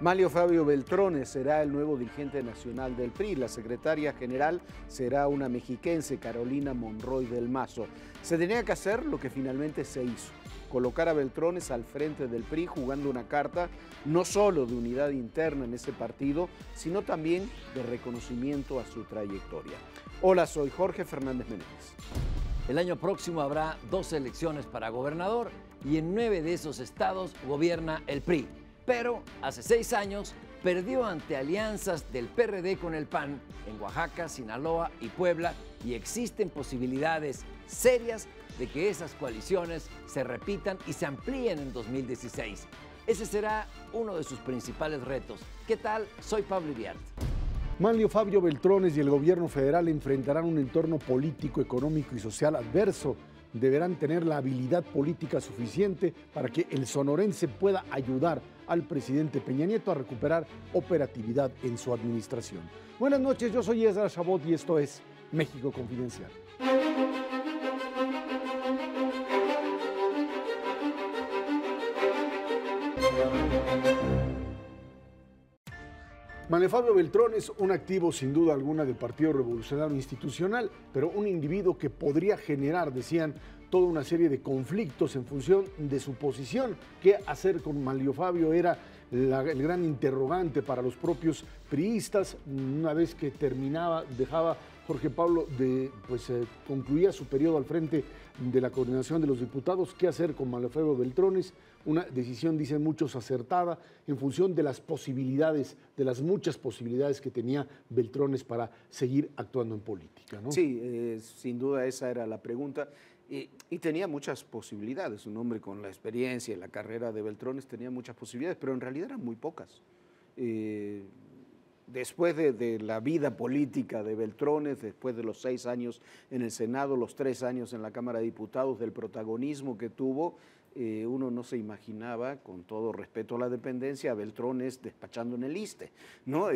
Manlio Fabio Beltrones será el nuevo dirigente nacional del PRI. La secretaria general será una mexiquense, Carolina Monroy del Mazo. Se tenía que hacer lo que finalmente se hizo: colocar a Beltrones al frente del PRI, jugando una carta no solo de unidad interna en ese partido, sino también de reconocimiento a su trayectoria. Hola, soy Jorge Fernández Menéndez. El año próximo habrá 2 elecciones para gobernador y en 9 de esos estados gobierna el PRI. Pero hace 6 años perdió ante alianzas del PRD con el PAN en Oaxaca, Sinaloa y Puebla, y existen posibilidades serias de que esas coaliciones se repitan y se amplíen en 2016. Ese será uno de sus principales retos. ¿Qué tal? Soy Pablo Iriart. Manlio Fabio Beltrones y el gobierno federal enfrentarán un entorno político, económico y social adverso. Deberán tener la habilidad política suficiente para que el sonorense pueda ayudar al presidente Peña Nieto a recuperar operatividad en su administración. Buenas noches, yo soy Ezra Chabot y esto es México Confidencial. Manlio Fabio Beltrones, un activo sin duda alguna del Partido Revolucionario Institucional, pero un individuo que podría generar, decían, toda una serie de conflictos en función de su posición. ¿Qué hacer con Manlio Fabio? Era el gran interrogante para los propios priistas. Una vez que dejaba Jorge Pablo concluía su periodo al frente de la coordinación de los diputados. ¿Qué hacer con Manlio Fabio Beltrones? Una decisión, dicen muchos, acertada en función de las posibilidades, de las muchas posibilidades que tenía Beltrones para seguir actuando en política, ¿no? Sí, sin duda esa era la pregunta. Y tenía muchas posibilidades. Un hombre con la experiencia y la carrera de Beltrones tenía muchas posibilidades, pero en realidad eran muy pocas. Después de la vida política de Beltrones, después de los 6 años en el Senado, los 3 años en la Cámara de Diputados, del protagonismo que tuvo, uno no se imaginaba, con todo respeto a la dependencia, a Beltrones despachando en el ISSSTE, ¿no?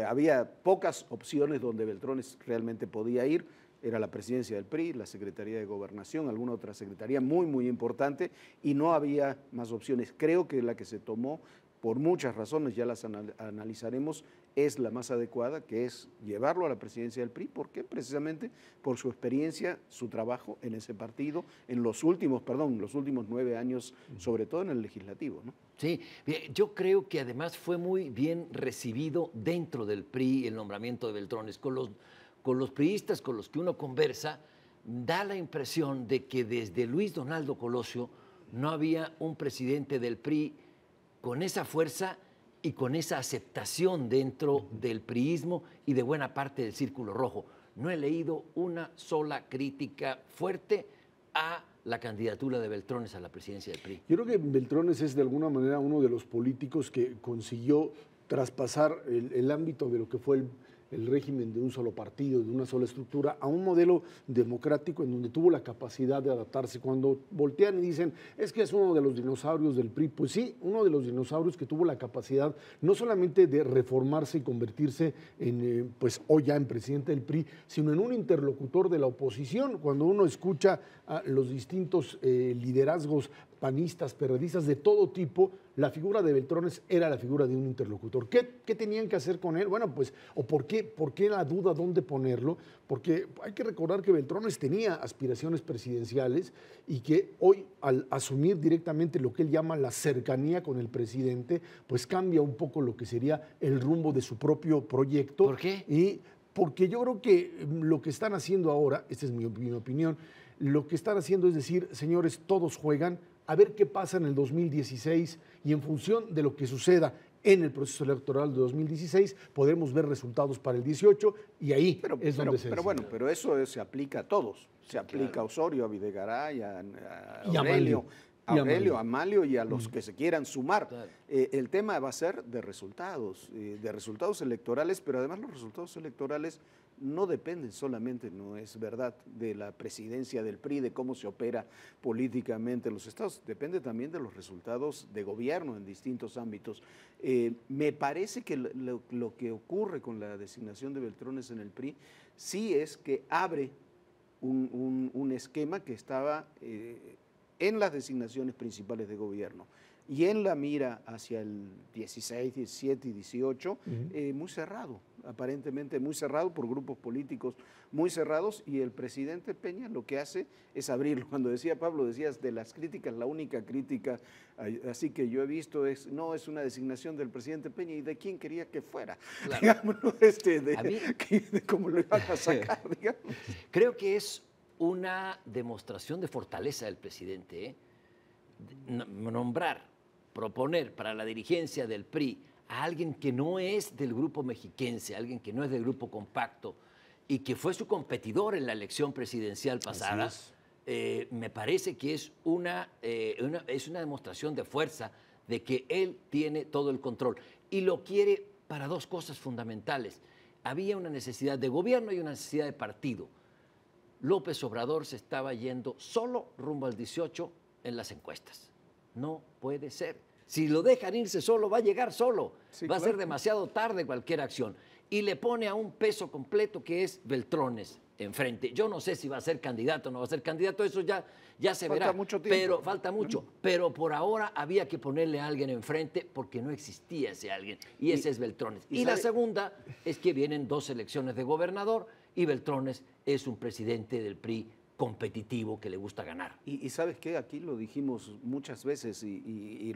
Había pocas opciones donde Beltrones realmente podía ir. Era la presidencia del PRI, la Secretaría de Gobernación, alguna otra secretaría muy importante, y no había más opciones. Creo que la que se tomó, por muchas razones, ya las analizaremos, es la más adecuada, que es llevarlo a la presidencia del PRI. ¿Por qué? Precisamente por su experiencia, su trabajo en ese partido, en los últimos 9 años, sobre todo en el legislativo, ¿no? Sí, yo creo que además fue muy bien recibido dentro del PRI el nombramiento de Beltrones. Con los priistas con los que uno conversa, da la impresión de que desde Luis Donaldo Colosio no había un presidente del PRI con esa fuerza y con esa aceptación dentro del priismo y de buena parte del Círculo Rojo. No he leído una sola crítica fuerte a la candidatura de Beltrones a la presidencia del PRI. Yo creo que Beltrones es de alguna manera uno de los políticos que consiguió traspasar el ámbito de lo que fue el régimen de un solo partido, de una sola estructura, a un modelo democrático en donde tuvo la capacidad de adaptarse. Cuando voltean y dicen, es que es uno de los dinosaurios del PRI, pues sí, uno de los dinosaurios que tuvo la capacidad no solamente de reformarse y convertirse en, hoy ya en presidente del PRI, sino en un interlocutor de la oposición. Cuando uno escucha a los distintos liderazgos panistas, perredistas, de todo tipo, la figura de Beltrones era la figura de un interlocutor. ¿Qué tenían que hacer con él? Bueno, ¿o por qué la duda dónde ponerlo? Porque hay que recordar que Beltrones tenía aspiraciones presidenciales y que hoy, al asumir directamente lo que él llama la cercanía con el presidente, pues cambia un poco lo que sería el rumbo de su propio proyecto. ¿Por qué? Y porque yo creo que lo que están haciendo ahora, esta es mi opinión, lo que están haciendo es decir, señores, todos juegan, a ver qué pasa en el 2016 y en función de lo que suceda en el proceso electoral de 2016 podremos ver resultados para el 18 y ahí es donde se decide. Pero eso se aplica a todos. Se aplica a Osorio, a Videgaray, a Manlio y a los que se quieran sumar. Claro. El tema va a ser de resultados electorales, pero además los resultados electorales no dependen solamente, no es verdad, de la presidencia del PRI, de cómo se opera políticamente en los estados, depende también de los resultados de gobierno en distintos ámbitos. Me parece que lo que ocurre con la designación de Beltrones en el PRI sí es que abre un esquema que estaba en las designaciones principales de gobierno. y en la mira hacia el 16, 17 y 18, muy cerrado, aparentemente muy cerrado por grupos políticos muy cerrados, y el presidente Peña lo que hace es abrirlo. Cuando decía Pablo, decías de las críticas, la única crítica así que yo he visto no es una designación del presidente Peña, y de quién quería que fuera, claro. Digámoslo, de cómo lo iban a sacar, digamos. Creo que es una demostración de fortaleza del presidente, nombrar, proponer para la dirigencia del PRI a alguien que no es del grupo mexiquense, alguien que no es del grupo compacto y que fue su competidor en la elección presidencial pasada, me parece que es una demostración de fuerza, de que él tiene todo el control y lo quiere para dos cosas fundamentales. Había una necesidad de gobierno y una necesidad de partido. López Obrador se estaba yendo solo rumbo al 18 en las encuestas. No puede ser. Si lo dejan irse solo, va a llegar solo. Va a ser demasiado tarde cualquier acción. Y le pone a un peso completo que es Beltrones enfrente. Yo no sé si va a ser candidato o no va a ser candidato, eso ya se verá. Falta mucho tiempo. Pero falta mucho. Pero por ahora había que ponerle a alguien enfrente porque no existía ese alguien. Y ese es Beltrones. Y la segunda es que vienen 2 elecciones de gobernador y Beltrones es un presidente del PRI competitivo que le gusta ganar. Y ¿sabes qué? Aquí lo dijimos muchas veces y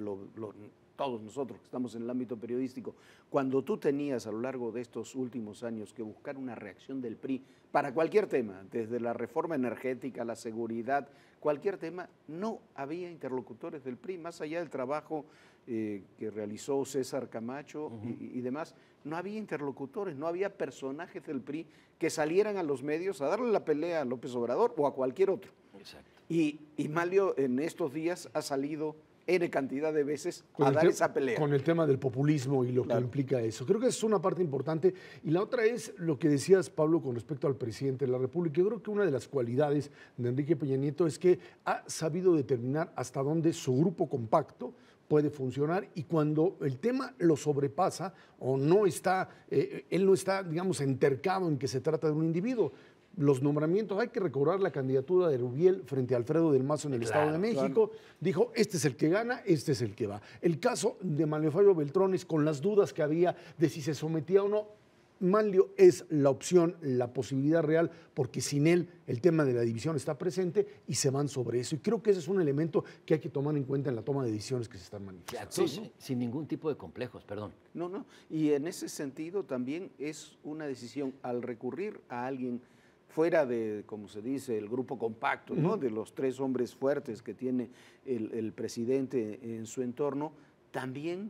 todos nosotros que estamos en el ámbito periodístico, cuando tú tenías a lo largo de estos últimos años que buscar una reacción del PRI para cualquier tema, desde la reforma energética, la seguridad, cualquier tema, no había interlocutores del PRI, más allá del trabajo que realizó César Camacho y demás, no había interlocutores, no había personajes del PRI que salieran a los medios a darle la pelea a López Obrador o a cualquier otro. Exacto. Y Manlio en estos días ha salido N cantidad de veces a dar esa pelea. Con el tema del populismo y lo que implica eso. Creo que es una parte importante. Y la otra es lo que decías, Pablo, con respecto al presidente de la República. Yo creo que una de las cualidades de Enrique Peña Nieto es que ha sabido determinar hasta dónde su grupo compacto puede funcionar, y cuando el tema lo sobrepasa o no está, él no está, digamos, entercado en que se trata de un individuo. Los nombramientos, hay que recordar la candidatura de Rubiel frente a Alfredo del Mazo en el Estado de México, dijo, este es el que gana, este es el que va. El caso de Manlio Fabio Beltrones, con las dudas que había de si se sometía o no, Manlio es la opción, la posibilidad real, porque sin él el tema de la división está presente y se van sobre eso. Y creo que ese es un elemento que hay que tomar en cuenta en la toma de decisiones que se están manifestando. Sí, sin ningún tipo de complejos, perdón. No. Y en ese sentido también es una decisión al recurrir a alguien fuera de, como se dice, el grupo compacto, ¿no? De los 3 hombres fuertes que tiene el presidente en su entorno, también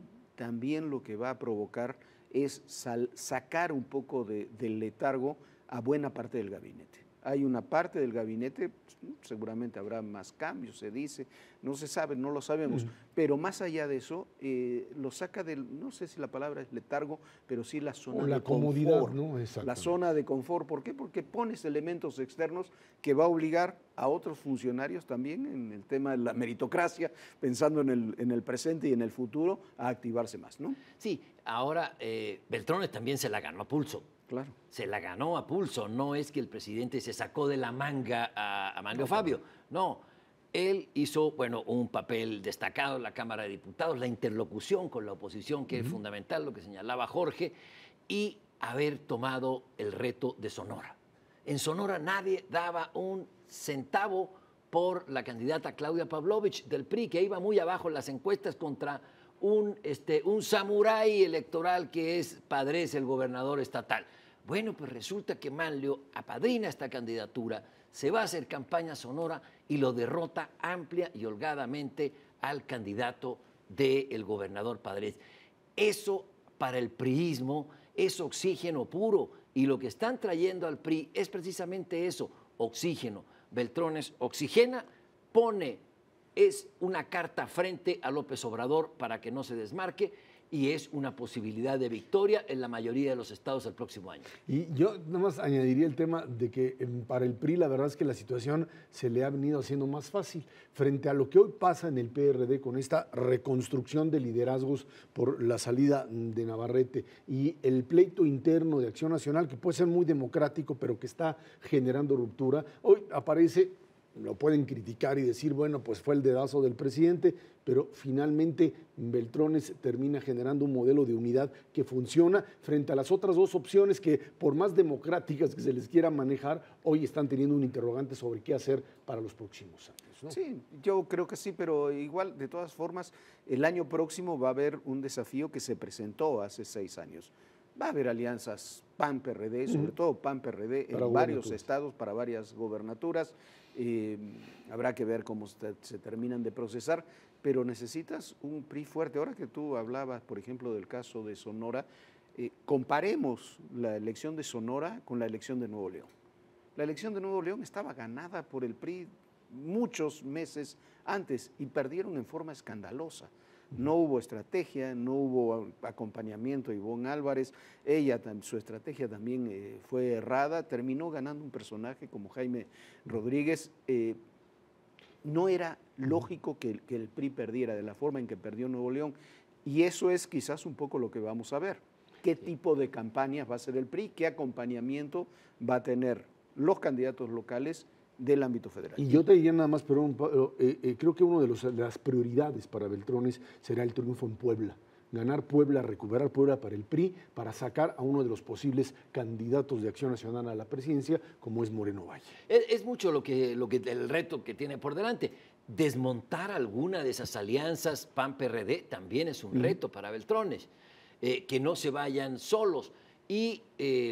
lo que va a provocar es sacar un poco del letargo a buena parte del gabinete. Hay una parte del gabinete, seguramente habrá más cambios, se dice, no se sabe, no lo sabemos, pero más allá de eso, lo saca del, no sé si la palabra es letargo, pero sí la zona de comodidad, confort, ¿no? La zona de confort. ¿Por qué? Porque pones elementos externos que va a obligar a otros funcionarios también en el tema de la meritocracia, pensando en el presente y en el futuro, a activarse más, ¿no? Sí, ahora Beltrones también se la ganó a pulso. Claro. Se la ganó a pulso, no es que el presidente se sacó de la manga a Manlio Fabio, no. Él hizo, un papel destacado en la Cámara de Diputados, la interlocución con la oposición, que es fundamental, lo que señalaba Jorge, y haber tomado el reto de Sonora. En Sonora nadie daba un centavo por la candidata Claudia Pavlovich del PRI, que iba muy abajo en las encuestas contra un samurái electoral que es Padres, el gobernador estatal. Bueno, pues resulta que Manlio apadrina esta candidatura, se va a hacer campaña Sonora y lo derrota amplia y holgadamente al candidato del gobernador Padres. Eso para el priismo es oxígeno puro, y lo que están trayendo al PRI es precisamente eso, oxígeno. Beltrones oxigena, es una carta frente a López Obrador para que no se desmarque, y es una posibilidad de victoria en la mayoría de los estados el próximo año. Y yo nada más añadiría el tema de que para el PRI la verdad es que la situación se le ha venido haciendo más fácil frente a lo que hoy pasa en el PRD con esta reconstrucción de liderazgos por la salida de Navarrete y el pleito interno de Acción Nacional, que puede ser muy democrático pero que está generando ruptura. Hoy aparece lo pueden criticar y decir, bueno, pues fue el dedazo del presidente, pero finalmente Beltrones termina generando un modelo de unidad que funciona frente a las otras dos opciones que, por más democráticas que se les quiera manejar, hoy están teniendo un interrogante sobre qué hacer para los próximos años, ¿no? Sí, yo creo que sí, pero igual, de todas formas, el año próximo va a haber un desafío que se presentó hace 6 años. Va a haber alianzas PAN-PRD, sobre todo PAN-PRD, en varios estados para varias gobernaturas. Habrá que ver cómo se terminan de procesar, pero necesitas un PRI fuerte. Ahora que tú hablabas, por ejemplo, del caso de Sonora, comparemos la elección de Sonora con la elección de Nuevo León. La elección de Nuevo León estaba ganada por el PRI muchos meses antes y perdieron en forma escandalosa. No hubo estrategia, no hubo acompañamiento de Ivonne Álvarez, su estrategia también fue errada, terminó ganando un personaje como Jaime Rodríguez. No era lógico que el PRI perdiera de la forma en que perdió Nuevo León, y eso es quizás un poco lo que vamos a ver. ¿Qué tipo de campañas va a hacer el PRI? ¿Qué acompañamiento va a tener los candidatos locales del ámbito federal? Y yo te diría nada más, pero creo que una de las prioridades para Beltrones será el triunfo en Puebla. Ganar Puebla, recuperar Puebla para el PRI, para sacar a uno de los posibles candidatos de Acción Nacional a la presidencia, como es Moreno Valle. Es mucho el reto que tiene por delante. Desmontar alguna de esas alianzas PAN-PRD también es un reto para Beltrones. Que no se vayan solos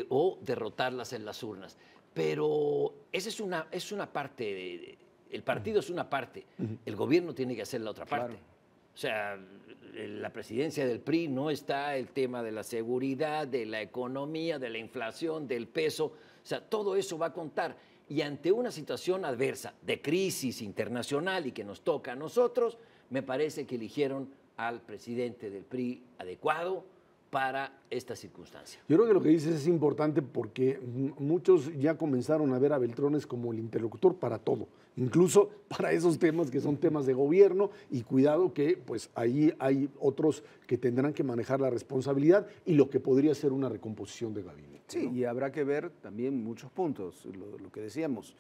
o derrotarlas en las urnas. Pero esa es una parte, el partido es una parte, el gobierno tiene que hacer la otra parte. Claro. O sea, la presidencia del PRI no está el tema de la seguridad, de la economía, de la inflación, del peso, o sea, todo eso va a contar. Y ante una situación adversa de crisis internacional y que nos toca a nosotros, me parece que eligieron al presidente del PRI adecuado para esta circunstancia. Yo creo que lo que dices es importante porque muchos ya comenzaron a ver a Beltrones como el interlocutor para todo, incluso para esos temas que son temas de gobierno, y cuidado que pues ahí hay otros que tendrán que manejar la responsabilidad y lo que podría ser una recomposición de gabinete. Sí, ¿no? Y habrá que ver también muchos puntos, lo que decíamos.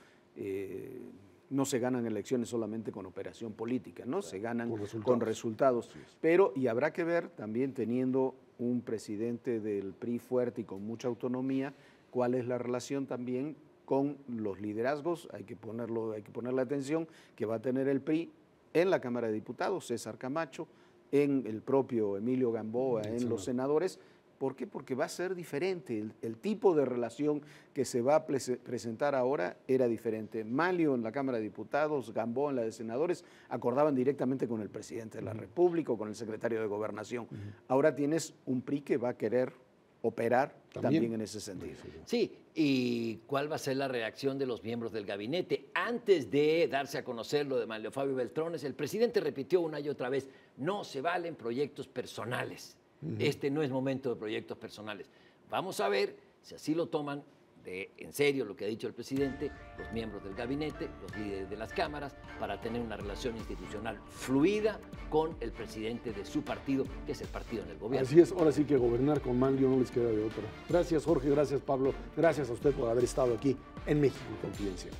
No se ganan elecciones solamente con operación política, ¿no? Se ganan con resultados. Pero, y habrá que ver también, teniendo un presidente del PRI fuerte y con mucha autonomía, cuál es la relación también con los liderazgos. Hay que ponerle atención que va a tener el PRI en la Cámara de Diputados, César Camacho, en el propio Emilio Gamboa, en los senadores. ¿Por qué? Porque va a ser diferente. El tipo de relación que se va a presentar ahora era diferente. Manlio en la Cámara de Diputados, Gamboa en la de Senadores, acordaban directamente con el presidente de la República o con el secretario de Gobernación. Ahora tienes un PRI que va a querer operar también en ese sentido. Sí, ¿y cuál va a ser la reacción de los miembros del gabinete? Antes de darse a conocer lo de Manlio Fabio Beltrones, el presidente repitió una y otra vez, no se valen proyectos personales. Este no es momento de proyectos personales. Vamos a ver si así lo toman en serio lo que ha dicho el presidente, los miembros del gabinete, los líderes de las cámaras, para tener una relación institucional fluida con el presidente de su partido, que es el partido en el gobierno. Así es, ahora sí que gobernar con Manlio no les queda de otra. Gracias, Jorge, gracias, Pablo, gracias a usted por haber estado aquí en México Confidencial.